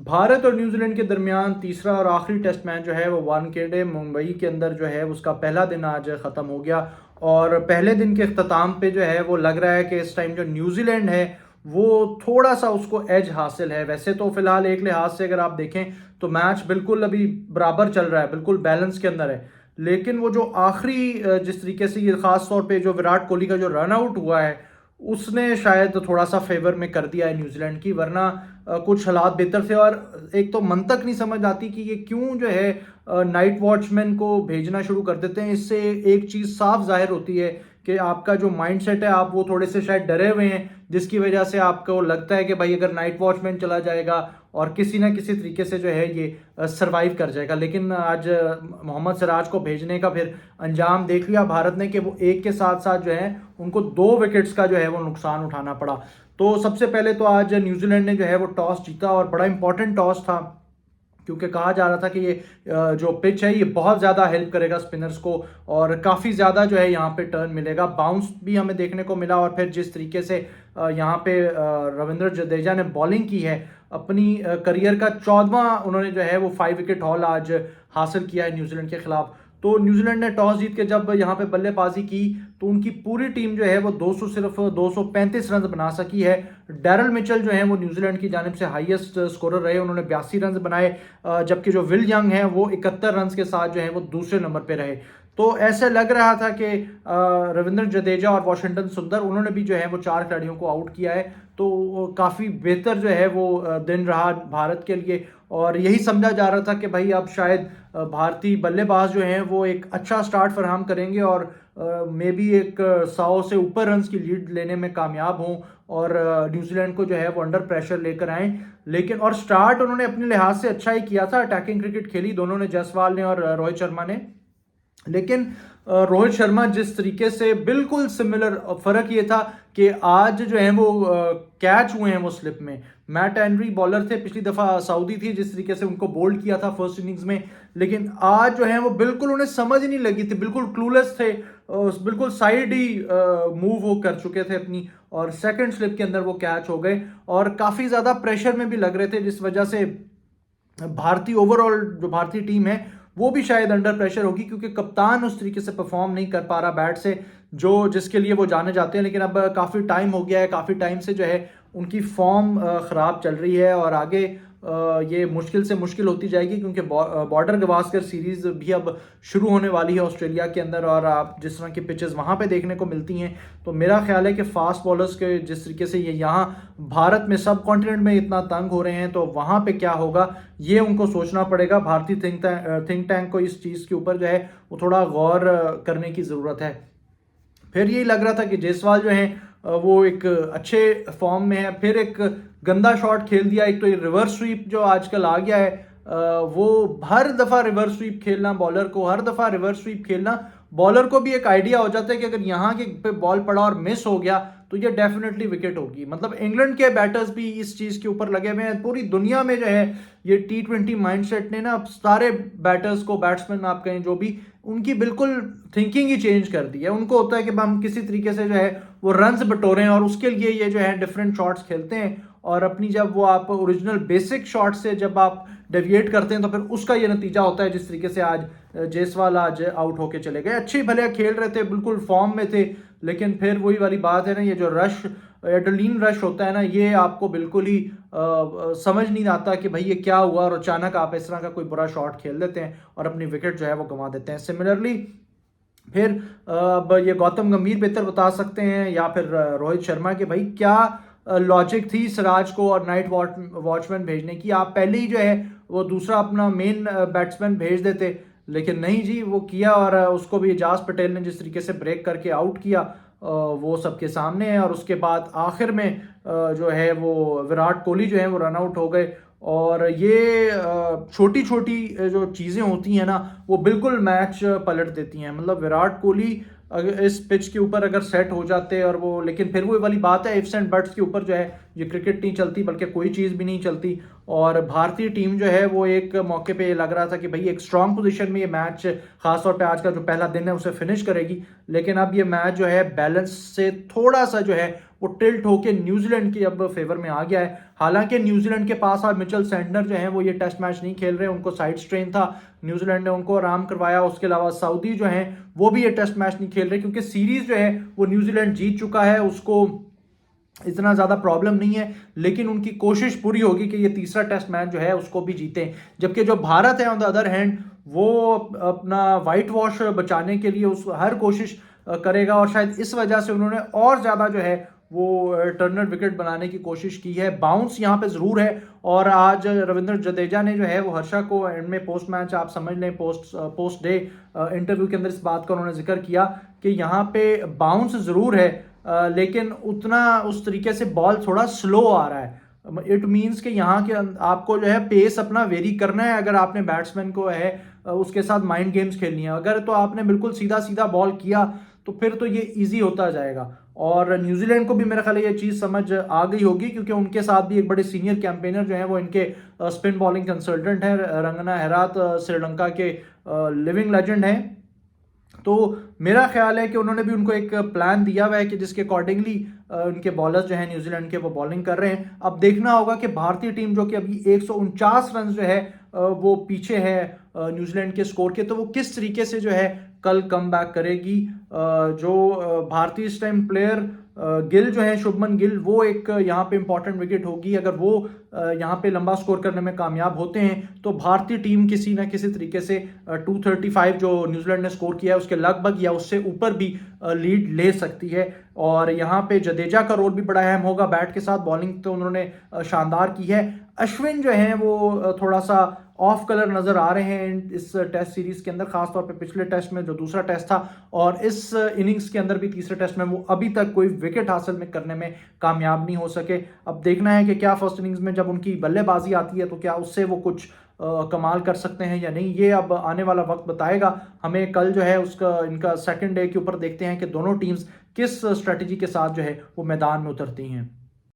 भारत और न्यूजीलैंड के दरमियान तीसरा और आखिरी टेस्ट मैच जो है वो वानखेड़े मुंबई के अंदर जो है उसका पहला दिन आज ख़त्म हो गया। और पहले दिन के अख्ताम पे जो है वो लग रहा है कि इस टाइम जो न्यूजीलैंड है वो थोड़ा सा उसको एज हासिल है। वैसे तो फिलहाल एक लिहाज से अगर आप देखें तो मैच बिल्कुल अभी बराबर चल रहा है, बिल्कुल बैलेंस के अंदर है। लेकिन वो जो आखिरी जिस तरीके से ये खास तौर पे जो विराट कोहली का जो रन आउट हुआ है उसने शायद थोड़ा सा फेवर में कर दिया है न्यूजीलैंड की, वरना कुछ हालात बेहतर थे। और एक तो मंतक नहीं समझ आती कि ये क्यों जो है नाइट वॉचमैन को भेजना शुरू कर देते हैं। इससे एक चीज़ साफ जाहिर होती है कि आपका जो माइंड सेट है आप वो थोड़े से शायद डरे हुए हैं, जिसकी वजह से आपको लगता है कि भाई अगर नाइट वॉचमैन चला जाएगा और किसी ना किसी तरीके से जो है ये सरवाइव कर जाएगा। लेकिन आज मोहम्मद सिराज को भेजने का फिर अंजाम देख लिया भारत ने कि वो एक के साथ साथ जो है उनको 2 विकेट्स का जो है वो नुकसान उठाना पड़ा। तो सबसे पहले तो आज न्यूजीलैंड ने जो है वो टॉस जीता और बड़ा इंपॉर्टेंट टॉस था, क्योंकि कहा जा रहा था कि ये जो पिच है ये बहुत ज़्यादा हेल्प करेगा स्पिनर्स को और काफ़ी ज़्यादा जो है यहाँ पे टर्न मिलेगा, बाउंस भी हमें देखने को मिला। और फिर जिस तरीके से यहाँ पे रविंद्र जडेजा ने बॉलिंग की है, अपनी करियर का 14वां उन्होंने जो है वो 5 विकेट हॉल आज हासिल किया है न्यूजीलैंड के खिलाफ। तो न्यूजीलैंड ने टॉस जीत के जब यहाँ पे बल्लेबाजी की तो उनकी पूरी टीम जो है वो 235 रन बना सकी है। डैरल मिचेल जो है वो न्यूजीलैंड की जानिब से हाईएस्ट स्कोरर रहे, उन्होंने 82 रन बनाए, जबकि जो विल यंग है वो 71 रन के साथ जो है वो दूसरे नंबर पे रहे। तो ऐसे लग रहा था कि रविंद्र जडेजा और वाशिंगटन सुंदर उन्होंने भी जो है वो 4 खिलाड़ियों को आउट किया है। तो काफ़ी बेहतर जो है वो दिन रहा भारत के लिए। और यही समझा जा रहा था कि भाई अब शायद भारतीय बल्लेबाज जो हैं वो एक अच्छा स्टार्ट फराहम करेंगे और मे बी एक 100 से ऊपर रन्स की लीड लेने में कामयाब हों और न्यूजीलैंड को जो है वो अंडर प्रेशर लेकर आएँ। लेकिन और स्टार्ट उन्होंने अपने लिहाज से अच्छा ही किया था, अटैकिंग क्रिकेट खेली दोनों ने, जायसवाल ने और रोहित शर्मा ने। लेकिन रोहित शर्मा जिस तरीके से बिल्कुल सिमिलर, फर्क ये था कि आज जो है वो कैच हुए हैं वो स्लिप में। मैट एंड्री बॉलर थे, पिछली दफा सऊदी थी, जिस तरीके से उनको बोल्ड किया था फर्स्ट इनिंग्स में। लेकिन आज जो है वो बिल्कुल उन्हें समझ ही नहीं लगी थी, बिल्कुल क्लूलेस थे, बिल्कुल साइड ही मूव वो कर चुके थे अपनी, और सेकंड स्लिप के अंदर वो कैच हो गए और काफी ज्यादा प्रेशर में भी लग रहे थे, जिस वजह से भारतीय ओवरऑल जो भारतीय टीम है वो भी शायद अंडर प्रेशर होगी, क्योंकि कप्तान उस तरीके से परफॉर्म नहीं कर पा रहा बैट से जो जिसके लिए वो जाने जाते हैं। लेकिन अब काफ़ी टाइम हो गया है, काफ़ी टाइम से जो है उनकी फॉर्म ख़राब चल रही है और आगे ये मुश्किल से मुश्किल होती जाएगी, क्योंकि बॉर्डर गवास्कर सीरीज़ भी अब शुरू होने वाली है ऑस्ट्रेलिया के अंदर। और आप जिस तरह की पिचेस वहाँ पे देखने को मिलती हैं, तो मेरा ख्याल है कि फास्ट बॉलर्स के जिस तरीके से ये यहाँ भारत में सब कॉन्टिनेंट में इतना तंग हो रहे हैं, तो वहाँ पे क्या होगा ये उनको सोचना पड़ेगा। भारतीय थिंक टैंक को इस चीज़ के ऊपर जो है वो थोड़ा गौर करने की ज़रूरत है। फिर यही लग रहा था कि जायसवाल जो है वो एक अच्छे फॉर्म में है, फिर एक गंदा शॉट खेल दिया। एक तो ये रिवर्स स्वीप जो आजकल आ गया है, वो हर दफ़ा रिवर्स स्वीप खेलना, बॉलर को हर दफ़ा रिवर्स स्वीप खेलना, बॉलर को भी एक आइडिया हो जाता है कि अगर यहाँ के पे बॉल पड़ा और मिस हो गया तो ये डेफिनेटली विकेट होगी। मतलब इंग्लैंड के बैटर्स भी इस चीज़ के ऊपर लगे हुए हैं, पूरी दुनिया में जो है ये T20 माइंडसेट ने ना सारे बैटर्स को, बैट्समैन आप कहें जो भी, उनकी बिल्कुल थिंकिंग ही चेंज कर दी है। उनको होता है कि हम किसी तरीके से जो है वो रन्स बटोरें और उसके लिए ये जो है डिफरेंट शॉट्स खेलते हैं। और अपनी जब वो आप ओरिजिनल बेसिक शॉट से जब आप डेविएट करते हैं तो फिर उसका ये नतीजा होता है, जिस तरीके से आज जायसवाल आज आउट होके चले गए। अच्छे भले खेल रहे थे, बिल्कुल फॉर्म में थे, लेकिन फिर वही वाली बात है ना, ये जो रश, एड्रेनलिन रश होता है ना, ये आपको बिल्कुल ही समझ नहीं आता कि भाई ये क्या हुआ, और अचानक आप इस तरह का कोई बुरा शॉट खेल देते हैं और अपनी विकेट जो है वो गंवा देते हैं। सिमिलरली फिर अब ये गौतम गंभीर बेहतर बता सकते हैं या फिर रोहित शर्मा के भाई क्या लॉजिक थी सिराज को और नाइट वॉचमैन भेजने की। आप पहले ही जो है वो दूसरा अपना मेन बैट्समैन भेज देते, लेकिन नहीं जी, वो किया और उसको भी एजाज पटेल ने जिस तरीके से ब्रेक करके आउट किया वो सबके सामने है। और उसके बाद आखिर में जो है वो विराट कोहली जो है वो रन आउट हो गए। और ये छोटी छोटी जो चीज़ें होती हैं ना वो बिल्कुल मैच पलट देती हैं। मतलब विराट कोहली अगर इस पिच के ऊपर अगर सेट हो जाते और वो, लेकिन फिर वो वाली बात है, इफ्स एंड बट्स के ऊपर जो है ये क्रिकेट नहीं चलती, बल्कि कोई चीज़ भी नहीं चलती। और भारतीय टीम जो है वो एक मौके पे लग रहा था कि भाई एक स्ट्रांग पोजीशन में ये मैच, खासतौर पे आज का जो पहला दिन है उसे फिनिश करेगी। लेकिन अब ये मैच जो है बैलेंस से थोड़ा सा जो है वो टिल्ट होकर न्यूजीलैंड के अब फेवर में आ गया है। हालांकि न्यूजीलैंड के पास अब मिचेल सैंटनर जो है वो ये टेस्ट मैच नहीं खेल रहे, उनको साइड स्ट्रेन था, न्यूजीलैंड ने उनको आराम करवाया। उसके अलावा सऊदी जो है वो भी ये टेस्ट मैच नहीं खेल रहे, क्योंकि सीरीज जो है वो न्यूजीलैंड जीत चुका है, उसको इतना ज़्यादा प्रॉब्लम नहीं है। लेकिन उनकी कोशिश पूरी होगी कि ये तीसरा टेस्ट मैच जो है उसको भी जीतें। जबकि जो भारत है ऑन द अदर हैंड, वो अपना वाइट वॉश बचाने के लिए उस हर कोशिश करेगा, और शायद इस वजह से उन्होंने और ज़्यादा जो है वो टर्नर विकेट बनाने की कोशिश की है। बाउंस यहाँ पे ज़रूर है, और आज रविंद्र जडेजा ने जो है वो हर्षा को एंड में पोस्ट मैच आप समझ लें पोस्ट डे इंटरव्यू के अंदर इस बात का उन्होंने जिक्र किया कि यहाँ पे बाउंस ज़रूर है, लेकिन उतना उस तरीके से बॉल थोड़ा स्लो आ रहा है। इट मीन्स कि यहाँ के आपको जो है पेस अपना वेरी करना है, अगर आपने बैट्समैन को है उसके साथ माइंड गेम्स खेलनी है। अगर तो आपने बिल्कुल सीधा सीधा बॉल किया तो फिर तो ये इजी होता जाएगा। और न्यूजीलैंड को भी मेरा ख्याल है ये चीज़ समझ आ गई होगी, क्योंकि उनके साथ भी एक बड़े सीनियर कैंपेनर जो है वो इनके स्पिन बॉलिंग कंसल्टेंट हैं, रंगना हेरात श्रीलंका के लिविंग लेजेंड हैं। तो मेरा ख्याल है कि उन्होंने भी उनको एक प्लान दिया हुआ है कि जिसके अकॉर्डिंगली उनके बॉलर्स जो है न्यूजीलैंड के वो बॉलिंग कर रहे हैं। अब देखना होगा कि भारतीय टीम जो कि अभी 149 रन जो है वो पीछे है न्यूजीलैंड के स्कोर के, तो वो किस तरीके से जो है कल कम बैक करेगी। जो भारतीय इस टाइम प्लेयर गिल जो है, शुभमन गिल, वो एक यहाँ पे इंपॉर्टेंट विकेट होगी। अगर वो यहाँ पे लंबा स्कोर करने में कामयाब होते हैं तो भारतीय टीम किसी ना किसी तरीके से 235 जो न्यूजीलैंड ने स्कोर किया है उसके लगभग या उससे ऊपर भी लीड ले सकती है। और यहाँ पे जडेजा का रोल भी बड़ा अहम होगा बैट के साथ, बॉलिंग तो उन्होंने शानदार की है। अश्विन जो है वो थोड़ा सा ऑफ कलर नजर आ रहे हैं इस टेस्ट सीरीज के अंदर, खासतौर पे पिछले टेस्ट में जो दूसरा टेस्ट था, और इस इनिंग्स के अंदर भी तीसरे टेस्ट में वो अभी तक कोई विकेट हासिल में करने में कामयाब नहीं हो सके। अब देखना है कि क्या फर्स्ट इनिंग्स में जब उनकी बल्लेबाजी आती है तो क्या उससे वो कुछ कमाल कर सकते हैं या नहीं, ये अब आने वाला वक्त बताएगा हमें। कल जो है उसका इनका सेकंड डे के ऊपर देखते हैं कि दोनों टीम्स किस स्ट्रेटजी के साथ जो है वो मैदान में उतरती हैं।